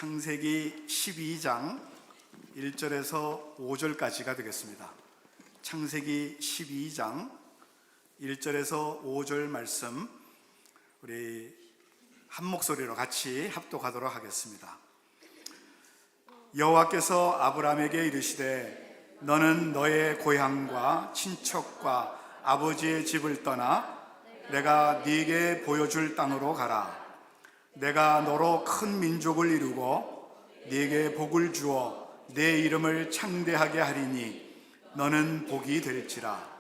창세기 12장 1절에서 5절까지가 되겠습니다. 창세기 12장 1절에서 5절 말씀 우리 한 목소리로 같이 합독하도록 하겠습니다. 여호와께서 아브라함에게 이르시되 너는 너의 고향과 친척과 아버지의 집을 떠나 내가 네게 보여줄 땅으로 가라. 내가 너로 큰 민족을 이루고 네게 복을 주어 내 이름을 창대하게 하리니 너는 복이 될지라.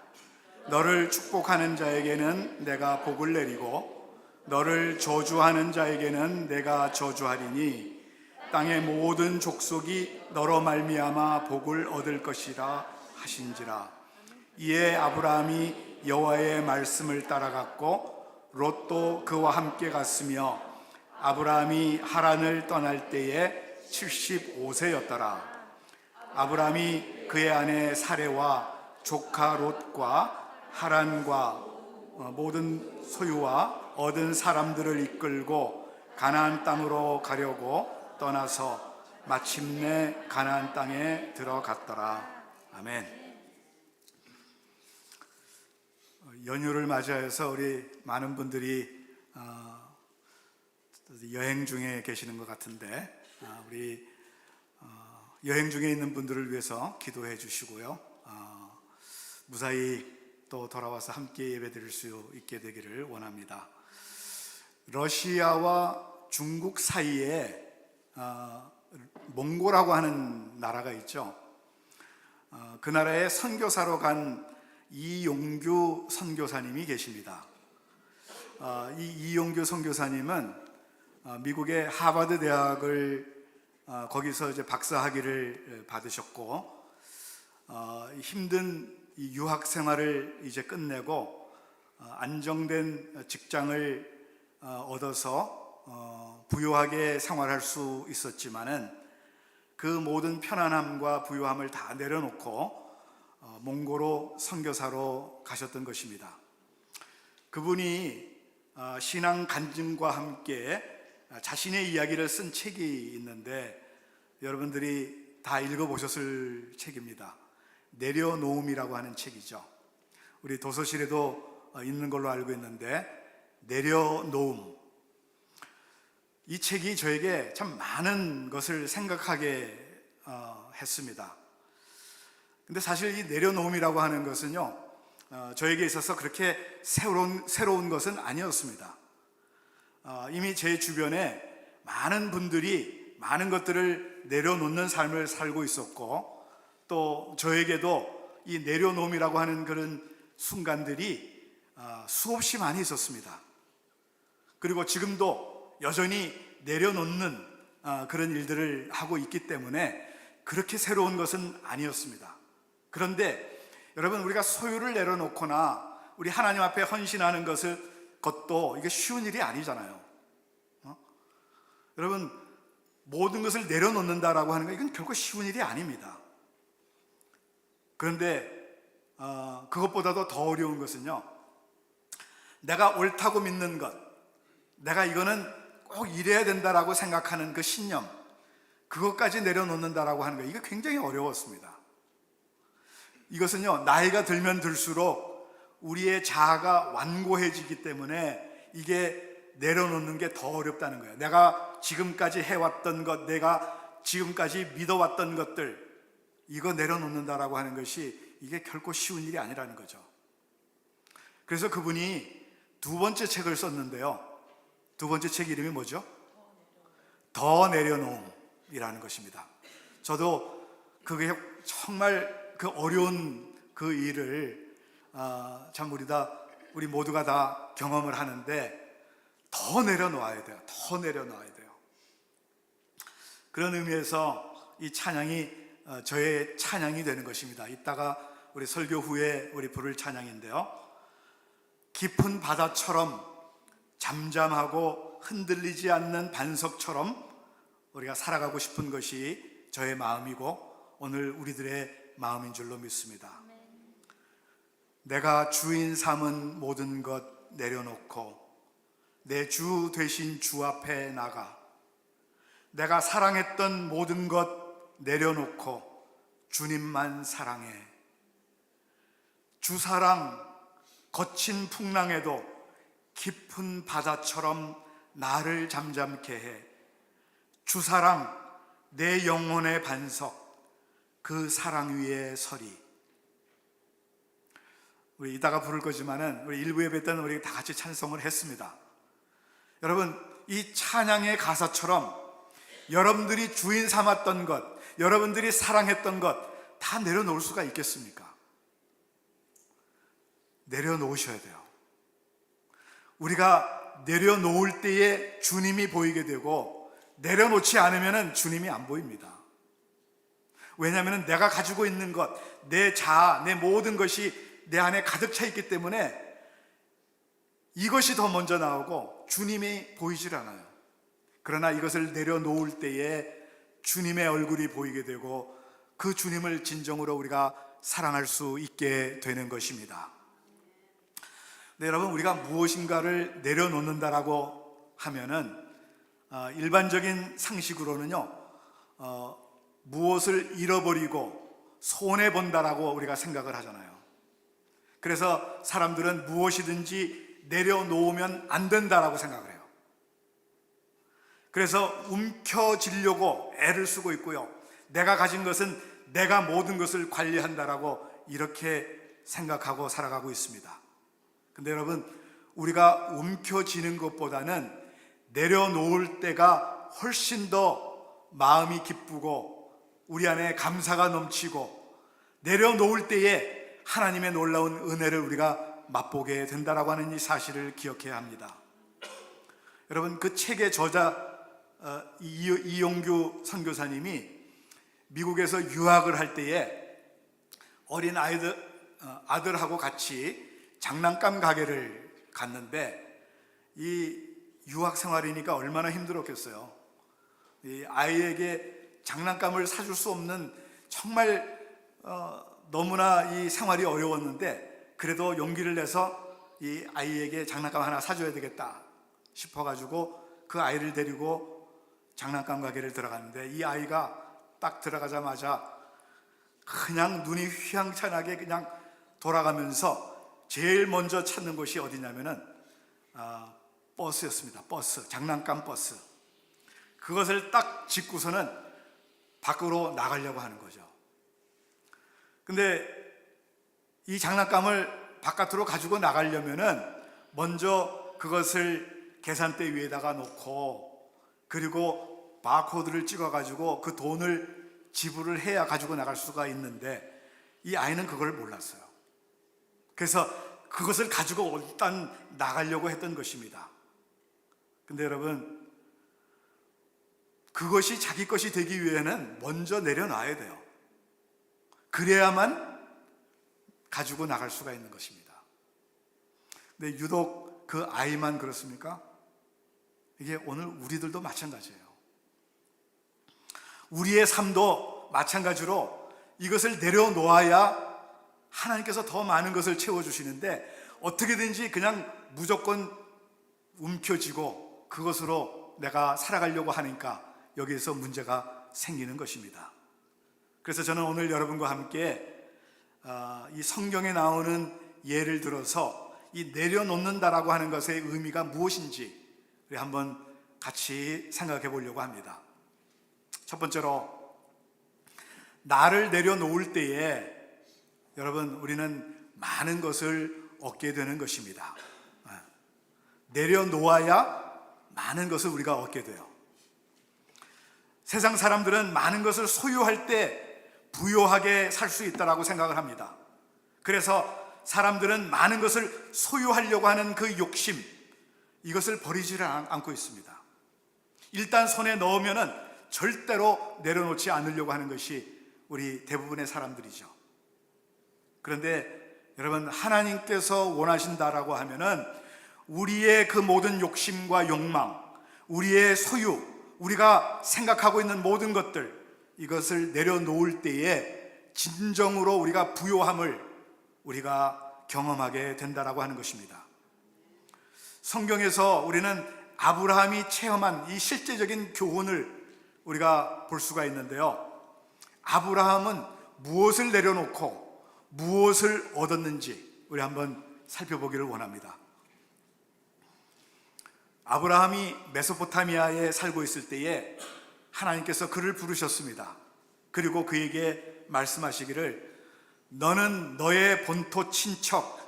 너를 축복하는 자에게는 내가 복을 내리고 너를 저주하는 자에게는 내가 저주하리니 땅의 모든 족속이 너로 말미암아 복을 얻을 것이라 하신지라. 이에 아브라함이 여호와의 말씀을 따라갔고 롯도 그와 함께 갔으며 아브라함이 하란을 떠날 때에 75세였더라. 아브라함이 그의 아내 사레와 조카 롯과 하란과 모든 소유와 얻은 사람들을 이끌고 가나안 땅으로 가려고 떠나서 마침내 가나안 땅에 들어갔더라. 아멘. 연휴를 맞이해서 우리 많은 분들이 여행 중에 계시는 것 같은데 우리 여행 중에 있는 분들을 위해서 기도해 주시고요. 무사히 또 돌아와서 함께 예배드릴 수 있게 되기를 원합니다. 러시아와 중국 사이에 몽고라고 하는 나라가 있죠. 그 나라에 선교사로 간 이용규 선교사님이 계십니다. 이 이용규 선교사님은 미국의 하버드 대학을 거기서 이제 박사학위를 받으셨고 힘든 이 유학 생활을 이제 끝내고 안정된 직장을 얻어서 부유하게 생활할 수 있었지만은 그 모든 편안함과 부유함을 다 내려놓고 몽고로 선교사로 가셨던 것입니다. 그분이 신앙 간증과 함께 자신의 이야기를 쓴 책이 있는데 여러분들이 다 읽어보셨을 책입니다. 내려놓음이라고 하는 책이죠. 우리 도서실에도 있는 걸로 알고 있는데 내려놓음, 이 책이 저에게 참 많은 것을 생각하게 했습니다. 근데 사실 이 내려놓음이라고 하는 것은요, 저에게 있어서 그렇게 새로운 것은 아니었습니다. 이미 제 주변에 많은 분들이 많은 것들을 내려놓는 삶을 살고 있었고 또 저에게도 이 내려놓음이라고 하는 그런 순간들이 수없이 많이 있었습니다. 그리고 지금도 여전히 내려놓는 그런 일들을 하고 있기 때문에 그렇게 새로운 것은 아니었습니다. 그런데 여러분, 우리가 소유를 내려놓거나 우리 하나님 앞에 헌신하는 것도 이게 쉬운 일이 아니잖아요. 여러분, 모든 것을 내려놓는다라고 하는 건 이건 결코 쉬운 일이 아닙니다. 그런데 그것보다도 더 어려운 것은요, 내가 옳다고 믿는 것, 내가 이거는 꼭 이래야 된다라고 생각하는 그 신념, 그것까지 내려놓는다라고 하는 거, 이게 굉장히 어려웠습니다. 이것은요, 나이가 들면 들수록 우리의 자아가 완고해지기 때문에 이게 내려놓는 게 더 어렵다는 거예요. 내가 지금까지 해왔던 것, 내가 지금까지 믿어왔던 것들, 이거 내려놓는다라고 하는 것이 이게 결코 쉬운 일이 아니라는 거죠. 그래서 그분이 두 번째 책을 썼는데요, 두 번째 책 이름이 뭐죠? 더 내려놓음이라는 것입니다. 저도 그게 정말 그 어려운 그 일을 참 우리 모두가 다 경험을 하는데 더 내려놓아야 돼요. 더 내려놓아야 돼요. 그런 의미에서 이 찬양이 저의 찬양이 되는 것입니다. 이따가 우리 설교 후에 우리 부를 찬양인데요, 깊은 바다처럼 잠잠하고 흔들리지 않는 반석처럼 우리가 살아가고 싶은 것이 저의 마음이고 오늘 우리들의 마음인 줄로 믿습니다. 내가 주인 삼은 모든 것 내려놓고 내 주 되신 주 앞에 나가 내가 사랑했던 모든 것 내려놓고 주님만 사랑해. 주사랑 거친 풍랑에도 깊은 바다처럼 나를 잠잠케 해. 주사랑 내 영혼의 반석, 그 사랑 위에 서리. 우리 이따가 부를 거지만은 우리 일부 예배 때는 우리 다 같이 찬송을 했습니다. 여러분, 이 찬양의 가사처럼 여러분들이 주인 삼았던 것, 여러분들이 사랑했던 것 다 내려놓을 수가 있겠습니까? 내려놓으셔야 돼요. 우리가 내려놓을 때에 주님이 보이게 되고, 내려놓지 않으면 주님이 안 보입니다. 왜냐하면 내가 가지고 있는 것, 내 자아, 내 모든 것이 내 안에 가득 차 있기 때문에 이것이 더 먼저 나오고 주님이 보이질 않아요. 그러나 이것을 내려놓을 때에 주님의 얼굴이 보이게 되고 그 주님을 진정으로 우리가 사랑할 수 있게 되는 것입니다. 네, 여러분, 우리가 무엇인가를 내려놓는다라고 하면은 일반적인 상식으로는요, 무엇을 잃어버리고 손해본다라고 우리가 생각을 하잖아요. 그래서 사람들은 무엇이든지 내려놓으면 안 된다라고 생각을 해요. 그래서 움켜쥐려고 애를 쓰고 있고요, 내가 가진 것은 내가 모든 것을 관리한다라고 이렇게 생각하고 살아가고 있습니다. 근데 여러분, 우리가 움켜쥐는 것보다는 내려놓을 때가 훨씬 더 마음이 기쁘고 우리 안에 감사가 넘치고, 내려놓을 때에 하나님의 놀라운 은혜를 우리가 맛보게 된다라고 하는 이 사실을 기억해야 합니다. 여러분, 그 책의 저자 이용규 선교사님이 미국에서 유학을 할 때에 어린 아들하고 같이 장난감 가게를 갔는데, 이 유학 생활이니까 얼마나 힘들었겠어요. 이 아이에게 장난감을 사줄 수 없는, 정말 너무나 이 생활이 어려웠는데, 그래도 용기를 내서 이 아이에게 장난감 하나 사줘야 되겠다 싶어가지고 그 아이를 데리고 장난감 가게를 들어갔는데, 이 아이가 딱 들어가자마자 그냥 눈이 휘황찬하게 그냥 돌아가면서 제일 먼저 찾는 곳이 어디냐면은 버스였습니다. 버스, 장난감 버스. 그것을 딱 짚고서는 밖으로 나가려고 하는 거죠. 근데 이 장난감을 바깥으로 가지고 나가려면은 먼저 그것을 계산대 위에다가 놓고, 그리고 바코드를 찍어가지고 그 돈을 지불을 해야 가지고 나갈 수가 있는데, 이 아이는 그걸 몰랐어요. 그래서 그것을 가지고 일단 나가려고 했던 것입니다. 근데 여러분, 그것이 자기 것이 되기 위해는 먼저 내려놔야 돼요. 그래야만 가지고 나갈 수가 있는 것입니다. 근데 유독 그 아이만 그렇습니까? 이게 오늘 우리들도 마찬가지예요. 우리의 삶도 마찬가지로 이것을 내려놓아야 하나님께서 더 많은 것을 채워주시는데, 어떻게든지 그냥 무조건 움켜쥐고 그것으로 내가 살아가려고 하니까 여기에서 문제가 생기는 것입니다. 그래서 저는 오늘 여러분과 함께 이 성경에 나오는 예를 들어서 이 내려놓는다라고 하는 것의 의미가 무엇인지 우리 한번 같이 생각해 보려고 합니다. 첫 번째로, 나를 내려놓을 때에 여러분, 우리는 많은 것을 얻게 되는 것입니다. 내려놓아야 많은 것을 우리가 얻게 돼요. 세상 사람들은 많은 것을 소유할 때 부유하게 살 수 있다고 생각을 합니다. 그래서 사람들은 많은 것을 소유하려고 하는 그 욕심, 이것을 버리지를 않고 있습니다. 일단 손에 넣으면은 절대로 내려놓지 않으려고 하는 것이 우리 대부분의 사람들이죠. 그런데 여러분, 하나님께서 원하신다라고 하면은 우리의 그 모든 욕심과 욕망, 우리의 소유, 우리가 생각하고 있는 모든 것들, 이것을 내려놓을 때에 진정으로 우리가 부요함을 우리가 경험하게 된다라고 하는 것입니다. 성경에서 우리는 아브라함이 체험한 이 실제적인 교훈을 우리가 볼 수가 있는데요. 아브라함은 무엇을 내려놓고 무엇을 얻었는지 우리 한번 살펴보기를 원합니다. 아브라함이 메소포타미아에 살고 있을 때에 하나님께서 그를 부르셨습니다. 그리고 그에게 말씀하시기를 너는 너의 본토 친척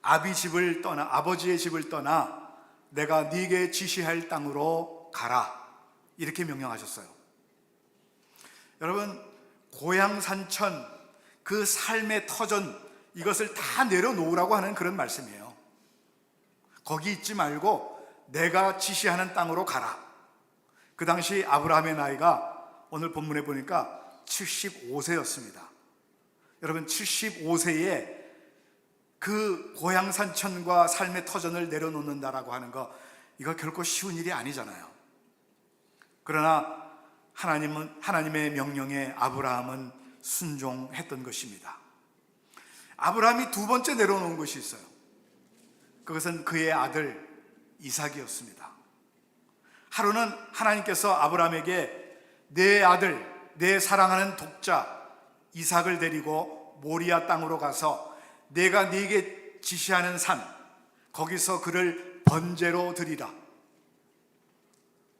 아버지의 집을 떠나 내가 네게 지시할 땅으로 가라, 이렇게 명령하셨어요. 여러분, 고향 산천, 그 삶의 터전, 이것을 다 내려놓으라고 하는 그런 말씀이에요. 거기 있지 말고 내가 지시하는 땅으로 가라. 그 당시 아브라함의 나이가 오늘 본문에 보니까 75세였습니다. 여러분, 75세에 그 고향 산천과 삶의 터전을 내려놓는다라고 하는 거, 이거 결코 쉬운 일이 아니잖아요. 그러나 하나님의 명령에 아브라함은 순종했던 것입니다. 아브라함이 두 번째 내려놓은 것이 있어요. 그것은 그의 아들 이삭이었습니다. 하루는 하나님께서 아브라함에게 내 아들, 내 사랑하는 독자 이삭을 데리고 모리아 땅으로 가서 내가 네게 지시하는 산, 거기서 그를 번제로 드리라.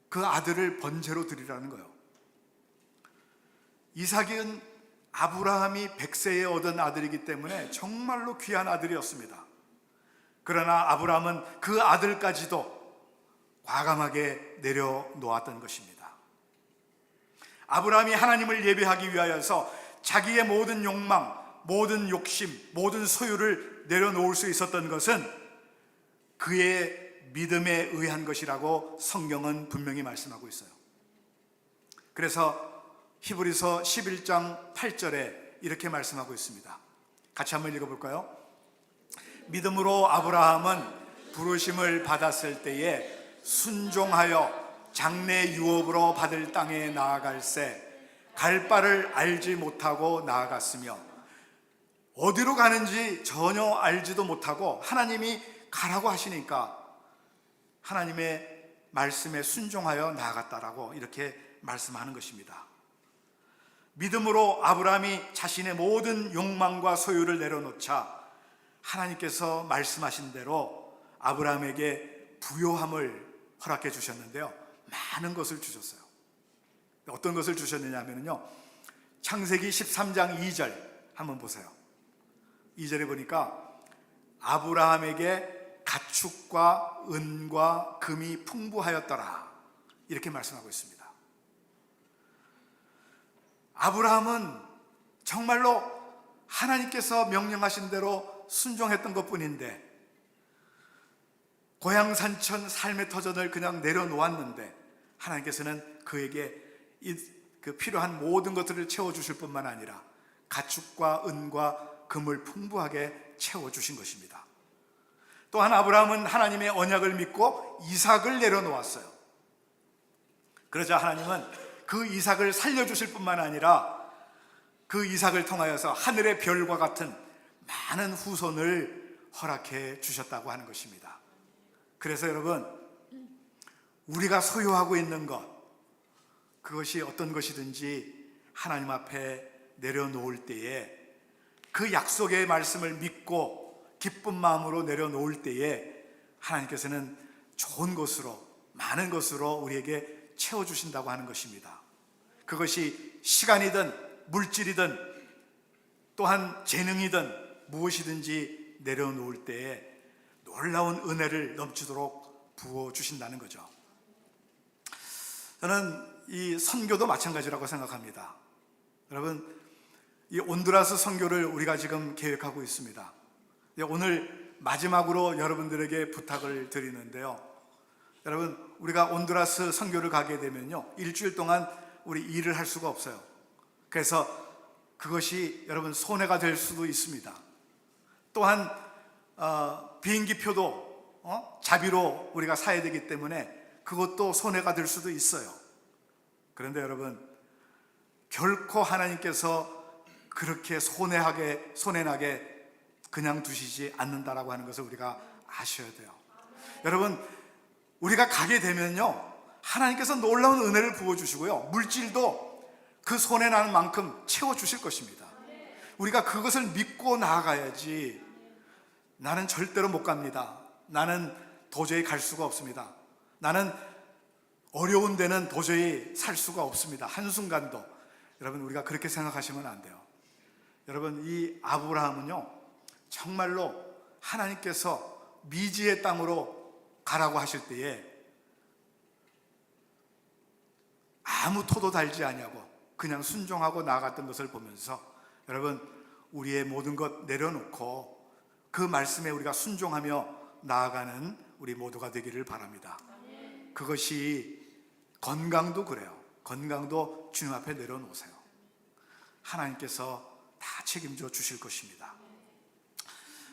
그 아들을 번제로 드리라는 거예요. 이삭은 아브라함이 100세에 얻은 아들이기 때문에 정말로 귀한 아들이었습니다. 그러나 아브라함은 그 아들까지도 과감하게 내려놓았던 것입니다. 아브라함이 하나님을 예배하기 위하여서 자기의 모든 욕망, 모든 욕심, 모든 소유를 내려놓을 수 있었던 것은 그의 믿음에 의한 것이라고 성경은 분명히 말씀하고 있어요. 그래서 히브리서 11장 8절에 이렇게 말씀하고 있습니다. 같이 한번 읽어볼까요? 믿음으로 아브라함은 부르심을 받았을 때에 순종하여 장래 유업으로 받을 땅에 나아갈새 갈 바를 알지 못하고 나아갔으며, 어디로 가는지 전혀 알지도 못하고 하나님이 가라고 하시니까 하나님의 말씀에 순종하여 나아갔다라고 이렇게 말씀하는 것입니다. 믿음으로 아브라함이 자신의 모든 욕망과 소유를 내려놓자 하나님께서 말씀하신 대로 아브라함에게 부요함을 허락해 주셨는데요, 많은 것을 주셨어요. 어떤 것을 주셨느냐 하면요, 창세기 13장 2절 한번 보세요. 2절에 보니까 아브라함에게 가축과 은과 금이 풍부하였더라, 이렇게 말씀하고 있습니다. 아브라함은 정말로 하나님께서 명령하신 대로 순종했던 것뿐인데, 고향 산천 삶의 터전을 그냥 내려놓았는데 하나님께서는 그에게 그 필요한 모든 것들을 채워주실 뿐만 아니라 가축과 은과 금을 풍부하게 채워주신 것입니다. 또한 아브라함은 하나님의 언약을 믿고 이삭을 내려놓았어요. 그러자 하나님은 그 이삭을 살려주실 뿐만 아니라 그 이삭을 통하여서 하늘의 별과 같은 많은 후손을 허락해 주셨다고 하는 것입니다. 그래서 여러분, 우리가 소유하고 있는 것, 그것이 어떤 것이든지 하나님 앞에 내려놓을 때에, 그 약속의 말씀을 믿고 기쁜 마음으로 내려놓을 때에 하나님께서는 좋은 것으로, 많은 것으로 우리에게 채워주신다고 하는 것입니다. 그것이 시간이든 물질이든 또한 재능이든 무엇이든지 내려놓을 때에 놀라운 은혜를 넘치도록 부어주신다는 거죠. 저는 이 선교도 마찬가지라고 생각합니다. 여러분, 이 온두라스 선교를 우리가 지금 계획하고 있습니다. 오늘 마지막으로 여러분들에게 부탁을 드리는데요, 여러분, 우리가 온두라스 선교를 가게 되면요, 일주일 동안 우리 일을 할 수가 없어요. 그래서 그것이 여러분 손해가 될 수도 있습니다. 또한 비행기표도 자비로 우리가 사야 되기 때문에 그것도 손해가 될 수도 있어요. 그런데 결코 하나님께서 그렇게 손해나게 그냥 두시지 않는다라고 하는 것을 우리가 아셔야 돼요. 여러분, 우리가 가게 되면요, 하나님께서 놀라운 은혜를 부어주시고요, 물질도 그 손에 나는 만큼 채워주실 것입니다. 우리가 그것을 믿고 나아가야지. 나는 절대로 못 갑니다, 나는 도저히 갈 수가 없습니다, 나는 어려운 데는 도저히 살 수가 없습니다, 한순간도. 여러분, 우리가 그렇게 생각하시면 안 돼요. 여러분, 이 아브라함은요, 정말로 하나님께서 미지의 땅으로 가라고 하실 때에 아무 토도 달지 아니하고 그냥 순종하고 나아갔던 것을 보면서, 여러분, 우리의 모든 것 내려놓고 그 말씀에 우리가 순종하며 나아가는 우리 모두가 되기를 바랍니다. 그것이 건강도 그래요. 건강도 주님 앞에 내려놓으세요. 하나님께서 다 책임져 주실 것입니다.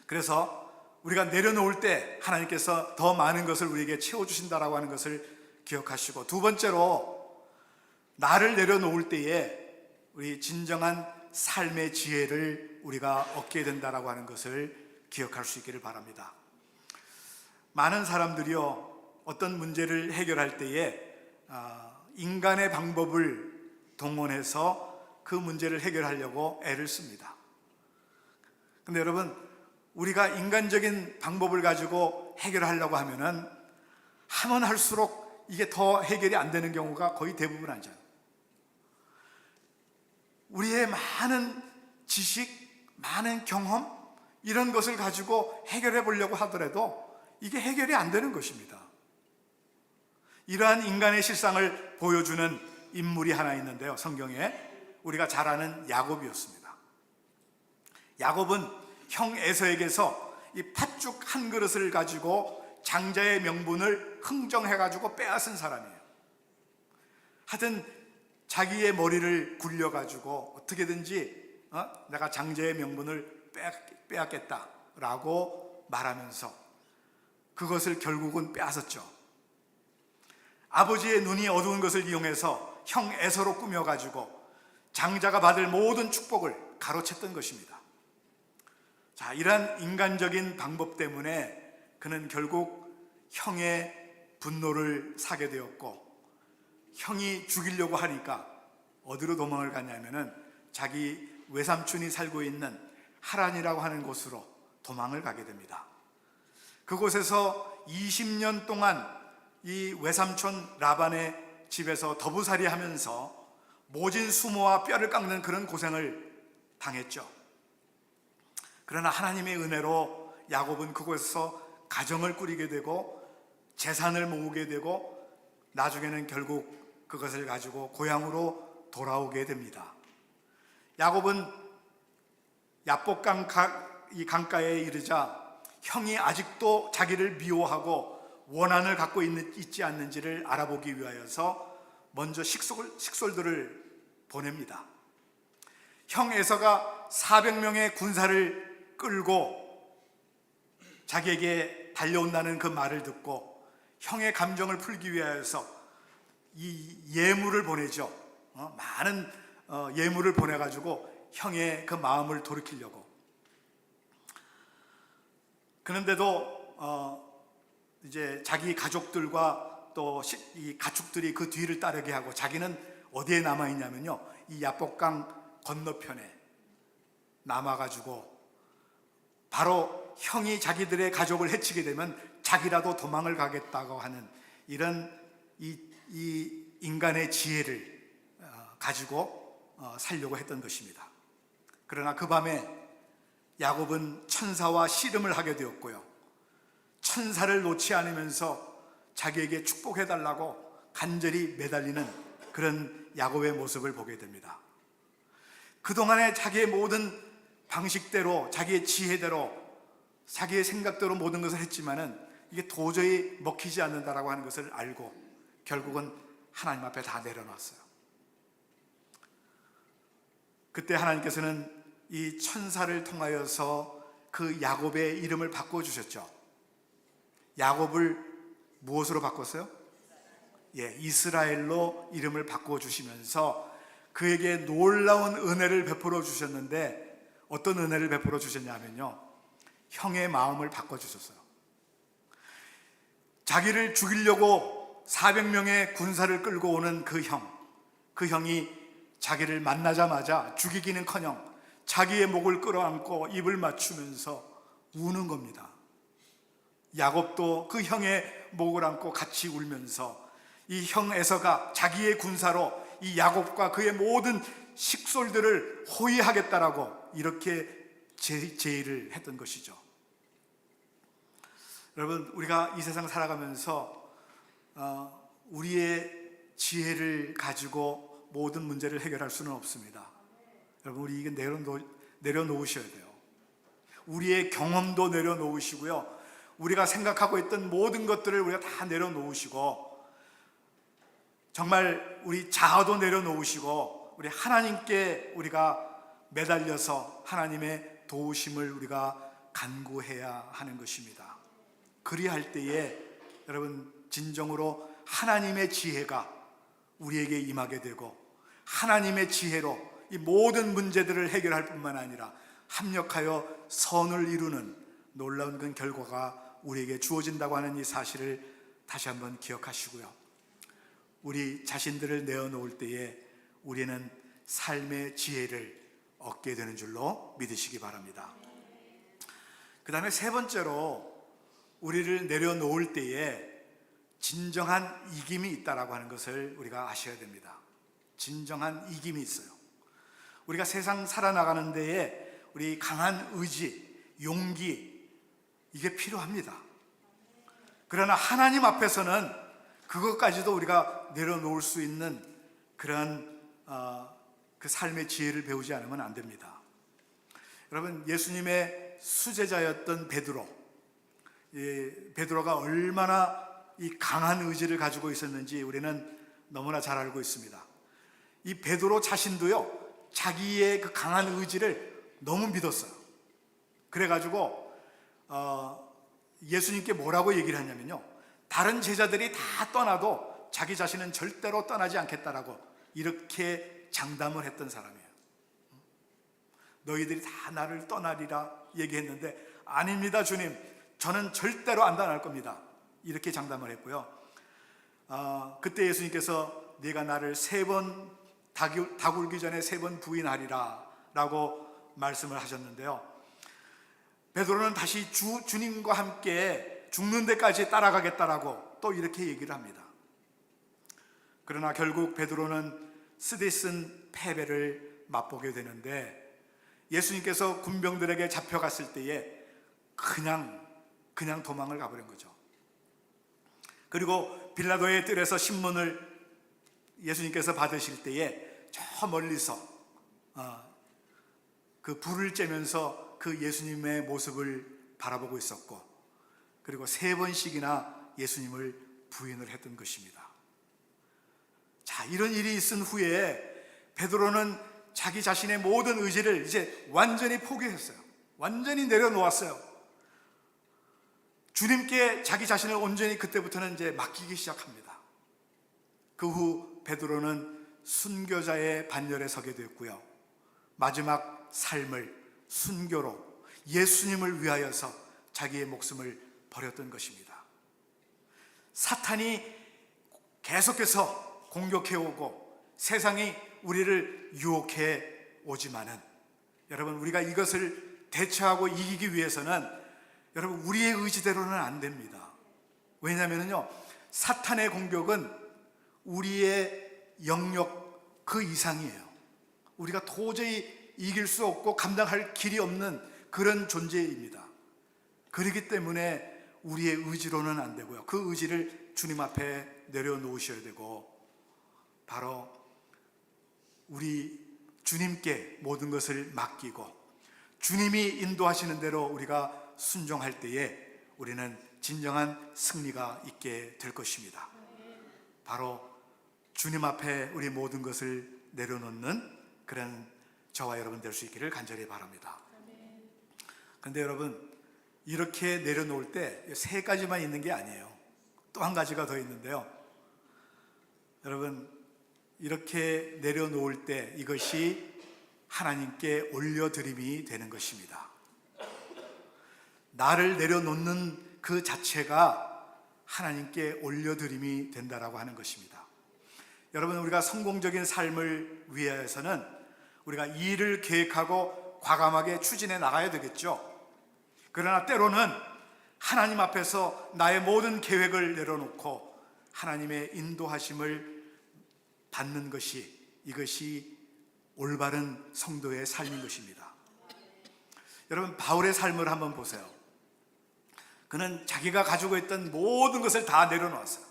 그래서 우리가 내려놓을 때 하나님께서 더 많은 것을 우리에게 채워주신다라고 하는 것을 기억하시고, 두 번째로 나를 내려놓을 때에 우리 진정한 삶의 지혜를 우리가 얻게 된다라고 하는 것을 기억할 수 있기를 바랍니다. 많은 사람들이요, 어떤 문제를 해결할 때에 인간의 방법을 동원해서 그 문제를 해결하려고 애를 씁니다. 근데 여러분, 우리가 인간적인 방법을 가지고 해결하려고 하면은 하면 할수록 이게 더 해결이 안 되는 경우가 거의 대부분 아니잖아요. 우리의 많은 지식, 많은 경험, 이런 것을 가지고 해결해 보려고 하더라도 이게 해결이 안 되는 것입니다. 이러한 인간의 실상을 보여주는 인물이 하나 있는데요, 성경에 우리가 잘 아는 야곱이었습니다. 야곱은 형 에서에게서 이 팥죽 한 그릇을 가지고 장자의 명분을 흥정해가지고 빼앗은 사람이에요. 하여튼 자기의 머리를 굴려가지고 어떻게든지 내가 장자의 명분을 빼앗겠다라고 말하면서 그것을 결국은 빼앗았죠. 아버지의 눈이 어두운 것을 이용해서 형 에서로 꾸며가지고 장자가 받을 모든 축복을 가로챘던 것입니다. 자, 이러한 인간적인 방법 때문에 그는 결국 형의 분노를 사게 되었고, 형이 죽이려고 하니까 어디로 도망을 갔냐면은 자기 외삼촌이 살고 있는 하란이라고 하는 곳으로 도망을 가게 됩니다. 그곳에서 20년 동안 이 외삼촌 라반의 집에서 더부살이 하면서 모진 수모와 뼈를 깎는 그런 고생을 당했죠. 그러나 하나님의 은혜로 야곱은 그곳에서 가정을 꾸리게 되고 재산을 모으게 되고 나중에는 결국 그것을 가지고 고향으로 돌아오게 됩니다. 야곱은 야복강 이 강가에 이르자 형이 아직도 자기를 미워하고 원한을 갖고 있지 않는지를 알아보기 위하여서 먼저 식솔들을 보냅니다. 형 에서가 400명의 군사를 끌고 자기에게 달려온다는 그 말을 듣고 형의 감정을 풀기 위하여서 이 예물을 보내죠. 많은 예물을 보내가지고 형의 그 마음을 돌이키려고. 그런데도 이제 자기 가족들과 또 이 가축들이 그 뒤를 따르게 하고, 자기는 어디에 남아 있냐면요, 이 야복강 건너편에 남아가지고 바로 형이 자기들의 가족을 해치게 되면 자기라도 도망을 가겠다고 하는 이런 이 인간의 지혜를 가지고 살려고 했던 것입니다. 그러나 그 밤에 야곱은 천사와 씨름을 하게 되었고요, 천사를 놓지 않으면서 자기에게 축복해달라고 간절히 매달리는 그런 야곱의 모습을 보게 됩니다. 그동안에 자기의 모든 방식대로, 자기의 지혜대로, 자기의 생각대로 모든 것을 했지만은 이게 도저히 먹히지 않는다라고 하는 것을 알고 결국은 하나님 앞에 다 내려놨어요. 그때 하나님께서는 이 천사를 통하여서 그 야곱의 이름을 바꿔주셨죠. 야곱을 무엇으로 바꿨어요? 이스라엘로 이름을 바꿔주시면서 그에게 놀라운 은혜를 베풀어 주셨는데, 어떤 은혜를 베풀어 주셨냐면요, 형의 마음을 바꿔주셨어요. 자기를 죽이려고 400명의 군사를 끌고 오는 그 형이 자기를 만나자마자 죽이기는커녕 자기의 목을 끌어안고 입을 맞추면서 우는 겁니다. 야곱도 그 형의 목을 안고 같이 울면서 이 형 에서가 자기의 군사로 이 야곱과 그의 모든 식솔들을 호위하겠다라고 이렇게 제의를 했던 것이죠. 여러분, 우리가 이 세상 살아가면서 우리의 지혜를 가지고 모든 문제를 해결할 수는 없습니다. 여러분, 우리 이게 내려놓으셔야 돼요. 우리의 경험도 내려놓으시고요, 우리가 생각하고 있던 모든 것들을 우리가 다 내려놓으시고, 정말 우리 자아도 내려놓으시고, 우리 하나님께 우리가 매달려서 하나님의 도우심을 우리가 간구해야 하는 것입니다. 그리할 때에 여러분, 진정으로 하나님의 지혜가 우리에게 임하게 되고, 하나님의 지혜로 이 모든 문제들을 해결할 뿐만 아니라 합력하여 선을 이루는 놀라운 그 결과가 우리에게 주어진다고 하는 이 사실을 다시 한번 기억하시고요, 우리 자신들을 내어놓을 때에 우리는 삶의 지혜를 얻게 되는 줄로 믿으시기 바랍니다. 그 다음에 세 번째로, 우리를 내려놓을 때에 진정한 이김이 있다라고 하는 것을 우리가 아셔야 됩니다. 진정한 이김이 있어요. 우리가 세상 살아나가는 데에 우리 강한 의지, 용기, 이게 필요합니다. 그러나 하나님 앞에서는 그것까지도 우리가 내려놓을 수 있는 그런 그 삶의 지혜를 배우지 않으면 안 됩니다. 여러분, 예수님의 수제자였던 베드로가 얼마나 이 강한 의지를 가지고 있었는지 우리는 너무나 잘 알고 있습니다. 이 베드로 자신도요, 자기의 그 강한 의지를 너무 믿었어요. 그래가지고 예수님께 뭐라고 얘기를 하냐면요, 다른 제자들이 다 떠나도 자기 자신은 절대로 떠나지 않겠다라고 이렇게 장담을 했던 사람이에요. 너희들이 다 나를 떠나리라 얘기했는데, 아닙니다 주님, 저는 절대로 안 떠날 겁니다, 이렇게 장담을 했고요. 그때 예수님께서 네가 나를 닭 울기 전에 3번 부인하리라 라고 말씀을 하셨는데요, 베드로는 다시 주님과 함께 죽는 데까지 따라가겠다라고 또 이렇게 얘기를 합니다. 그러나 결국 베드로는 쓰디쓴 패배를 맛보게 되는데, 예수님께서 군병들에게 잡혀갔을 때에 그냥 도망을 가버린 거죠. 그리고 빌라도의 뜰에서 신문을 예수님께서 받으실 때에 저 멀리서 그 불을 쬐면서 그 예수님의 모습을 바라보고 있었고, 그리고 3번씩이나 예수님을 부인을 했던 것입니다. 자, 이런 일이 있은 후에 베드로는 자기 자신의 모든 의지를 이제 완전히 포기했어요. 완전히 내려놓았어요. 주님께 자기 자신을 온전히 그때부터는 이제 맡기기 시작합니다. 그 후 베드로는 순교자의 반열에 서게 되었고요, 마지막 삶을 순교로 예수님을 위하여서 자기의 목숨을 버렸던 것입니다. 사탄이 계속해서 공격해오고 세상이 우리를 유혹해 오지만은, 여러분, 우리가 이것을 대처하고 이기기 위해서는 여러분, 우리의 의지대로는 안 됩니다. 왜냐하면요, 사탄의 공격은 우리의 영역 그 이상이에요. 우리가 도저히 이길 수 없고 감당할 길이 없는 그런 존재입니다. 그렇기 때문에 우리의 의지로는 안 되고요, 그 의지를 주님 앞에 내려놓으셔야 되고, 바로 우리 주님께 모든 것을 맡기고 주님이 인도하시는 대로 우리가 순종할 때에 우리는 진정한 승리가 있게 될 것입니다. 바로 주님 앞에 우리 모든 것을 내려놓는 그런 저와 여러분 될 수 있기를 간절히 바랍니다. 그런데 여러분, 이렇게 내려놓을 때 3가지만 있는 게 아니에요. 또 한 가지가 더 있는데요, 여러분, 이렇게 내려놓을 때 이것이 하나님께 올려드림이 되는 것입니다. 나를 내려놓는 그 자체가 하나님께 올려드림이 된다라고 하는 것입니다. 여러분, 우리가 성공적인 삶을 위해서는 우리가 일을 계획하고 과감하게 추진해 나가야 되겠죠. 그러나 때로는 하나님 앞에서 나의 모든 계획을 내려놓고 하나님의 인도하심을 받는 것이, 이것이 올바른 성도의 삶인 것입니다. 여러분, 바울의 삶을 한번 보세요. 그는 자기가 가지고 있던 모든 것을 다 내려놓았어요.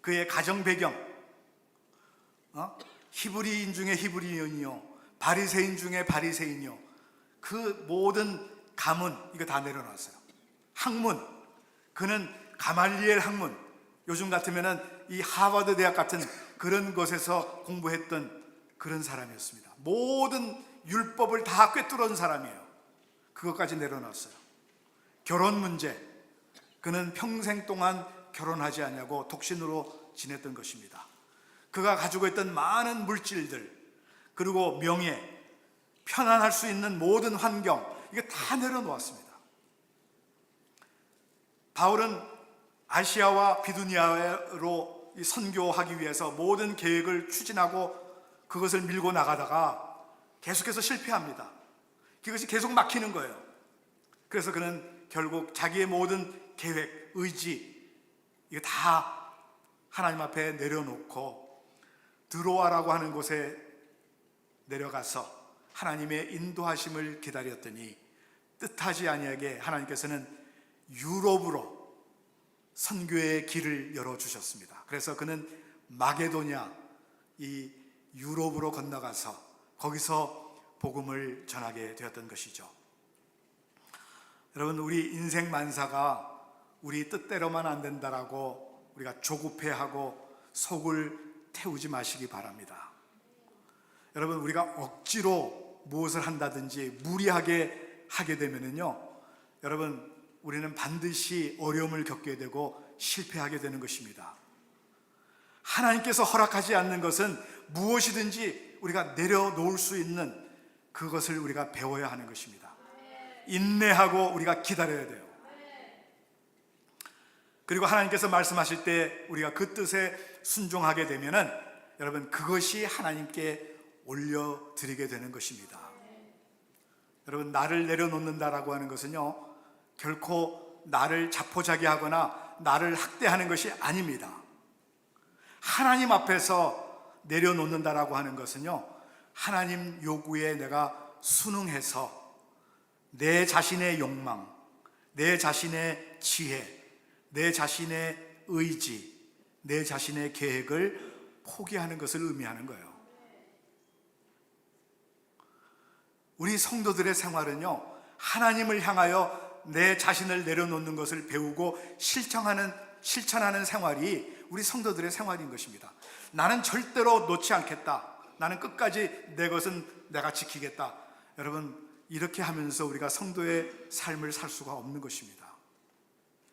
그의 가정 배경, 히브리인 중에 히브리인이요, 바리새인 중에 바리새인이요, 그 모든 가문, 이거 다 내려놨어요. 학문, 그는 가말리엘 학문, 요즘 같으면은 이 하버드 대학 같은 그런 곳에서 공부했던 그런 사람이었습니다. 모든 율법을 다 꿰뚫은 사람이에요. 그것까지 내려놨어요. 결혼 문제, 그는 평생 동안 결혼하지 않냐고 독신으로 지냈던 것입니다. 그가 가지고 있던 많은 물질들, 그리고 명예, 편안할 수 있는 모든 환경, 이거 다 내려놓았습니다. 바울은 아시아와 비두니아로 선교하기 위해서 모든 계획을 추진하고 그것을 밀고 나가다가 계속해서 실패합니다. 그것이 계속 막히는 거예요. 그래서 그는 결국 자기의 모든 계획, 의지, 이거 다 하나님 앞에 내려놓고 드로아라고 하는 곳에 내려가서 하나님의 인도하심을 기다렸더니 뜻하지 아니하게 하나님께서는 유럽으로 선교의 길을 열어주셨습니다. 그래서 그는 마게도냐, 이 유럽으로 건너가서 거기서 복음을 전하게 되었던 것이죠. 여러분, 우리 인생 만사가 우리 뜻대로만 안 된다라고 우리가 조급해하고 속을 태우지 마시기 바랍니다. 여러분, 우리가 억지로 무엇을 한다든지 무리하게 하게 되면은요, 여러분, 우리는 반드시 어려움을 겪게 되고 실패하게 되는 것입니다. 하나님께서 허락하지 않는 것은 무엇이든지 우리가 내려놓을 수 있는 그것을 우리가 배워야 하는 것입니다. 인내하고 우리가 기다려야 돼요. 그리고 하나님께서 말씀하실 때 우리가 그 뜻에 순종하게 되면은 여러분, 그것이 하나님께 올려드리게 되는 것입니다. 여러분, 나를 내려놓는다라고 하는 것은요, 결코 나를 자포자기하거나 나를 학대하는 것이 아닙니다. 하나님 앞에서 내려놓는다라고 하는 것은요, 하나님 요구에 내가 순응해서 내 자신의 욕망, 내 자신의 지혜, 내 자신의 의지, 내 자신의 계획을 포기하는 것을 의미하는 거예요. 우리 성도들의 생활은요, 하나님을 향하여 내 자신을 내려놓는 것을 배우고 실천하는 생활이 우리 성도들의 생활인 것입니다. 나는 절대로 놓지 않겠다. 나는 끝까지 내 것은 내가 지키겠다. 여러분, 이렇게 하면서 우리가 성도의 삶을 살 수가 없는 것입니다.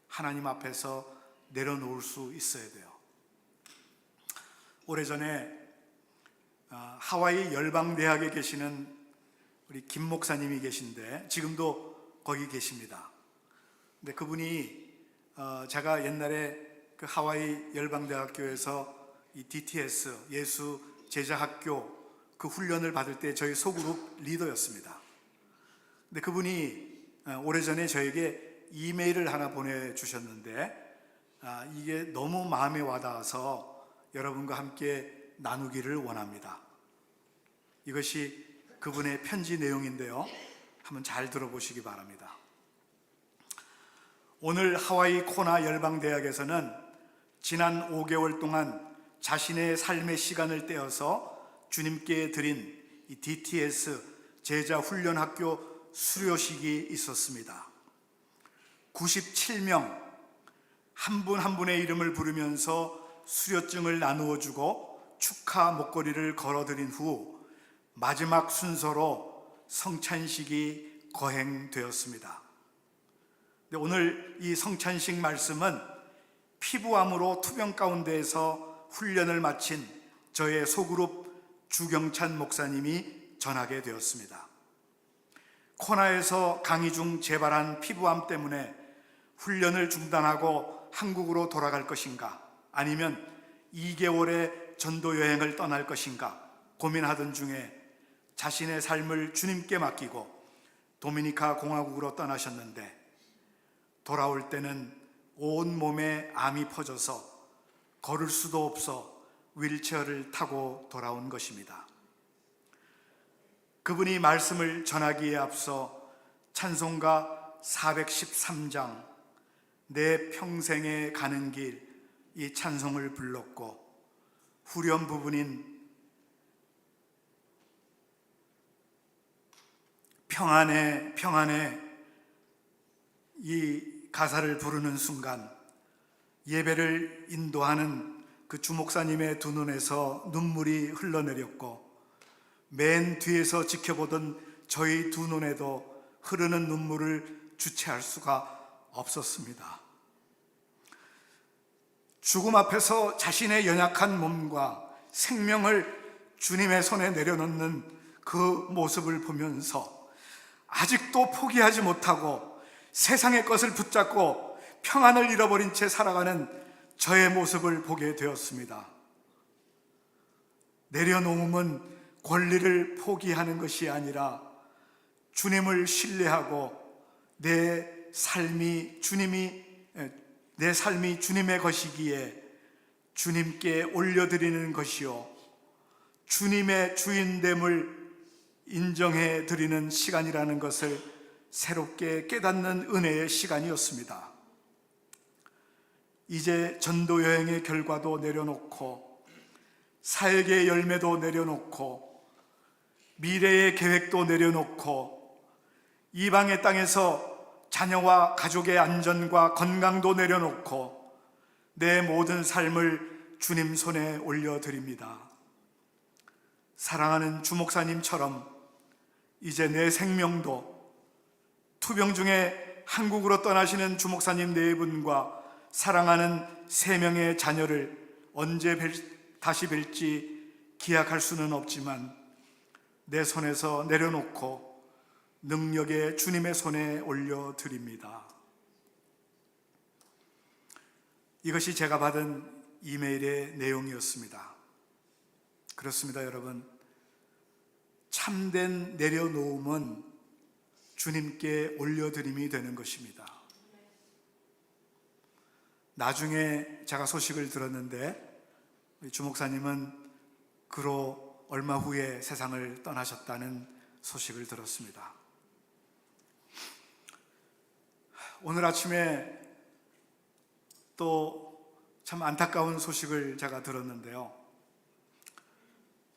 하나님 앞에서 내려놓을 수 있어야 돼요. 오래전에 하와이 열방대학에 계시는 우리 김 목사님이 계신데 지금도 거기 계십니다. 근데 그분이 제가 옛날에 그 하와이 열방대학교에서 이 DTS 예수 제자학교 그 훈련을 받을 때 저희 소그룹 리더였습니다. 근데 그분이 오래전에 저에게 이메일을 하나 보내주셨는데 이게 너무 마음에 와닿아서 여러분과 함께 나누기를 원합니다. 이것이 그분의 편지 내용인데요, 한번 잘 들어보시기 바랍니다. 오늘 하와이 코나 열방대학에서는 지난 5개월 동안 자신의 삶의 시간을 떼어서 주님께 드린 이 DTS 제자훈련학교 수료식이 있었습니다. 97명 한 분 한 분의 이름을 부르면서 수료증을 나누어 주고 축하 목걸이를 걸어드린 후 마지막 순서로 성찬식이 거행되었습니다. 오늘 이 성찬식 말씀은 피부암으로 투병 가운데에서 훈련을 마친 저의 소그룹 주경찬 목사님이 전하게 되었습니다. 코나에서 강의 중 재발한 피부암 때문에 훈련을 중단하고 한국으로 돌아갈 것인가, 아니면 2개월의 전도 여행을 떠날 것인가 고민하던 중에 자신의 삶을 주님께 맡기고 도미니카 공화국으로 떠나셨는데, 돌아올 때는 온몸에 암이 퍼져서 걸을 수도 없어 휠체어를 타고 돌아온 것입니다. 그분이 말씀을 전하기에 앞서 찬송가 413장 내 평생에 가는 길, 이 찬송을 불렀고, 후렴 부분인 평안해 평안해 이 가사를 부르는 순간 예배를 인도하는 그 주목사님의 두 눈에서 눈물이 흘러내렸고, 맨 뒤에서 지켜보던 저희 두 눈에도 흐르는 눈물을 주체할 수가 없었습니다. 죽음 앞에서 자신의 연약한 몸과 생명을 주님의 손에 내려놓는 그 모습을 보면서 아직도 포기하지 못하고 세상의 것을 붙잡고 평안을 잃어버린 채 살아가는 저의 모습을 보게 되었습니다. 내려놓음은 권리를 포기하는 것이 아니라 주님을 신뢰하고 내 삶이 주님의 것이기에 주님께 올려드리는 것이요, 주님의 주인됨을 인정해 드리는 시간이라는 것을 새롭게 깨닫는 은혜의 시간이었습니다. 이제 전도 여행의 결과도 내려놓고 사역의 열매도 내려놓고 미래의 계획도 내려놓고 이방의 땅에서 자녀와 가족의 안전과 건강도 내려놓고 내 모든 삶을 주님 손에 올려드립니다. 사랑하는 주목사님처럼 이제 내 생명도, 투병 중에 한국으로 떠나시는 주목사님 네 분과 사랑하는 3명의 자녀를 언제 다시 뵐지 기약할 수는 없지만 내 손에서 내려놓고 능력의 주님의 손에 올려드립니다. 이것이 제가 받은 이메일의 내용이었습니다. 그렇습니다, 여러분. 참된 내려놓음은 주님께 올려드림이 되는 것입니다. 나중에 제가 소식을 들었는데 주목사님은 그로 얼마 후에 세상을 떠나셨다는 소식을 들었습니다. 오늘 아침에 또 참 안타까운 소식을 제가 들었는데요.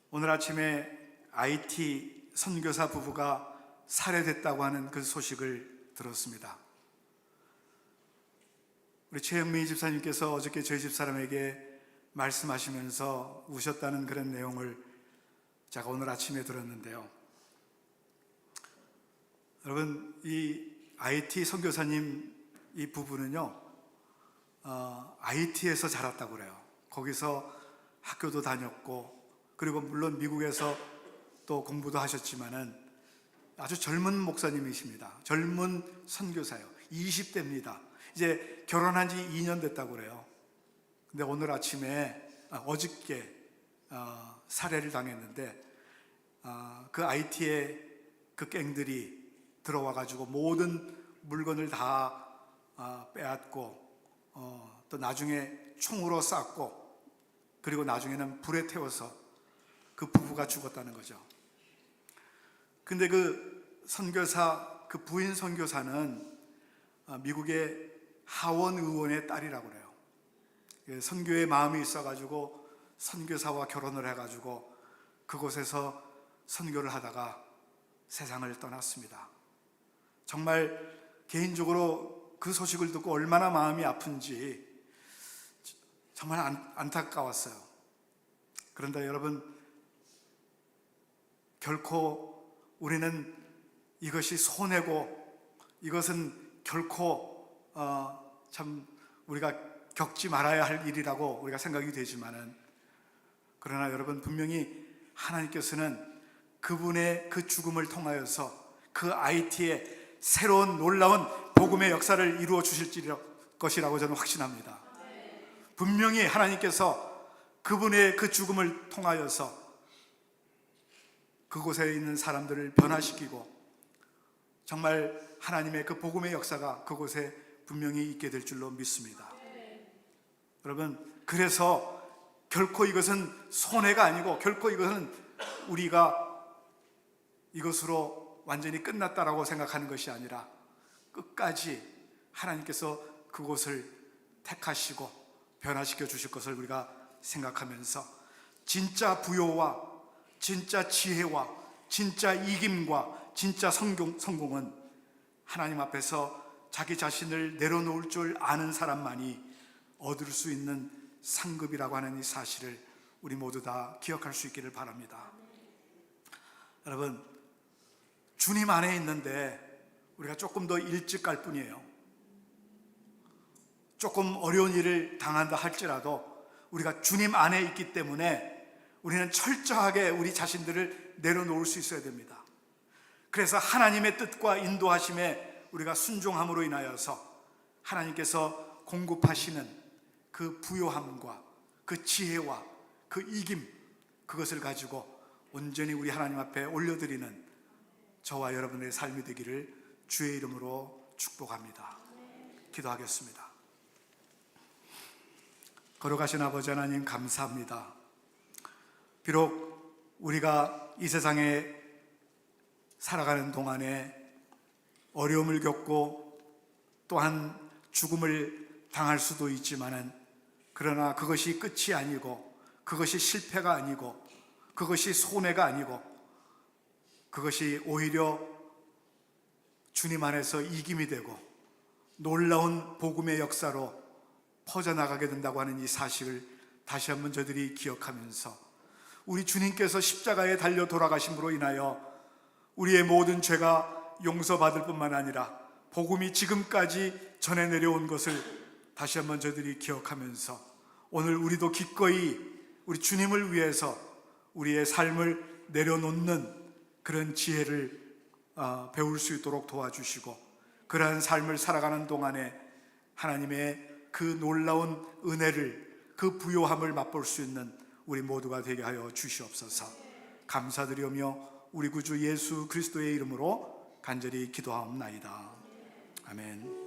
오늘 아침에 IT 선교사 부부가 살해됐다고 하는 그 소식을 들었습니다. 우리 최영미 집사님께서 어저께 저희 집사람에게 말씀하시면서 우셨다는 그런 내용을 제가 오늘 아침에 들었는데요. 여러분, 이 IT 선교사님 이 부부는요, IT에서 자랐다고 그래요. 거기서 학교도 다녔고, 그리고 물론 미국에서 또 공부도 하셨지만은 아주 젊은 목사님이십니다. 젊은 선교사요. 20대입니다. 이제 결혼한 지 2년 됐다고 그래요. 근데 오늘 아침에 어저께 살해를 당했는데, 그 IT의 그 갱들이 들어와 가지고 모든 물건을 다 빼앗고, 또 나중에 총으로 쐈고, 그리고 나중에는 불에 태워서 그 부부가 죽었다는 거죠. 근데 그 선교사, 그 부인 선교사는 미국의 하원 의원의 딸이라고 그래요. 선교의 마음이 있어가지고 선교사와 결혼을 해가지고 그곳에서 선교를 하다가 세상을 떠났습니다. 정말 개인적으로 그 소식을 듣고 얼마나 마음이 아픈지 정말 안타까웠어요. 그런데 여러분, 결코 우리는 이것이 손해고 이것은 결코 참 우리가 겪지 말아야 할 일이라고 우리가 생각이 되지만은, 그러나 여러분, 분명히 하나님께서는 그분의 그 죽음을 통하여서 그 IT의 새로운 놀라운 복음의 역사를 이루어 주실 것이라고 저는 확신합니다. 분명히 하나님께서 그분의 그 죽음을 통하여서 그곳에 있는 사람들을 변화시키고 정말 하나님의 그 복음의 역사가 그곳에 분명히 있게 될 줄로 믿습니다. 여러분, 그래서 결코 이것은 손해가 아니고 결코 이것은 우리가 이것으로 완전히 끝났다라고 생각하는 것이 아니라 끝까지 하나님께서 그곳을 택하시고 변화시켜 주실 것을 우리가 생각하면서 진짜 부요와 진짜 지혜와 진짜 이김과 진짜 성공은 하나님 앞에서 자기 자신을 내려놓을 줄 아는 사람만이 얻을 수 있는 상급이라고 하는 이 사실을 우리 모두 다 기억할 수 있기를 바랍니다. 여러분, 주님 안에 있는데 우리가 조금 더 일찍 갈 뿐이에요. 조금 어려운 일을 당한다 할지라도 우리가 주님 안에 있기 때문에 우리는 철저하게 우리 자신들을 내려놓을 수 있어야 됩니다. 그래서 하나님의 뜻과 인도하심에 우리가 순종함으로 인하여서 하나님께서 공급하시는 그 부요함과 그 지혜와 그 이김, 그것을 가지고 온전히 우리 하나님 앞에 올려드리는 저와 여러분의 삶이 되기를 주의 이름으로 축복합니다. 기도하겠습니다. 거룩하신 아버지 하나님, 감사합니다. 비록 우리가 이 세상에 살아가는 동안에 어려움을 겪고 또한 죽음을 당할 수도 있지만은, 그러나 그것이 끝이 아니고 그것이 실패가 아니고 그것이 손해가 아니고 그것이 오히려 주님 안에서 이김이 되고 놀라운 복음의 역사로 퍼져나가게 된다고 하는 이 사실을 다시 한번 저희들이 기억하면서 우리 주님께서 십자가에 달려 돌아가심으로 인하여 우리의 모든 죄가 용서받을 뿐만 아니라 복음이 지금까지 전해 내려온 것을 다시 한번 저희들이 기억하면서 오늘 우리도 기꺼이 우리 주님을 위해서 우리의 삶을 내려놓는 그런 지혜를 배울 수 있도록 도와주시고, 그러한 삶을 살아가는 동안에 하나님의 그 놀라운 은혜를, 그 부요함을 맛볼 수 있는 우리 모두가 되게 하여 주시옵소서. 감사드리며 우리 구주 예수 그리스도의 이름으로 간절히 기도하옵나이다. 아멘.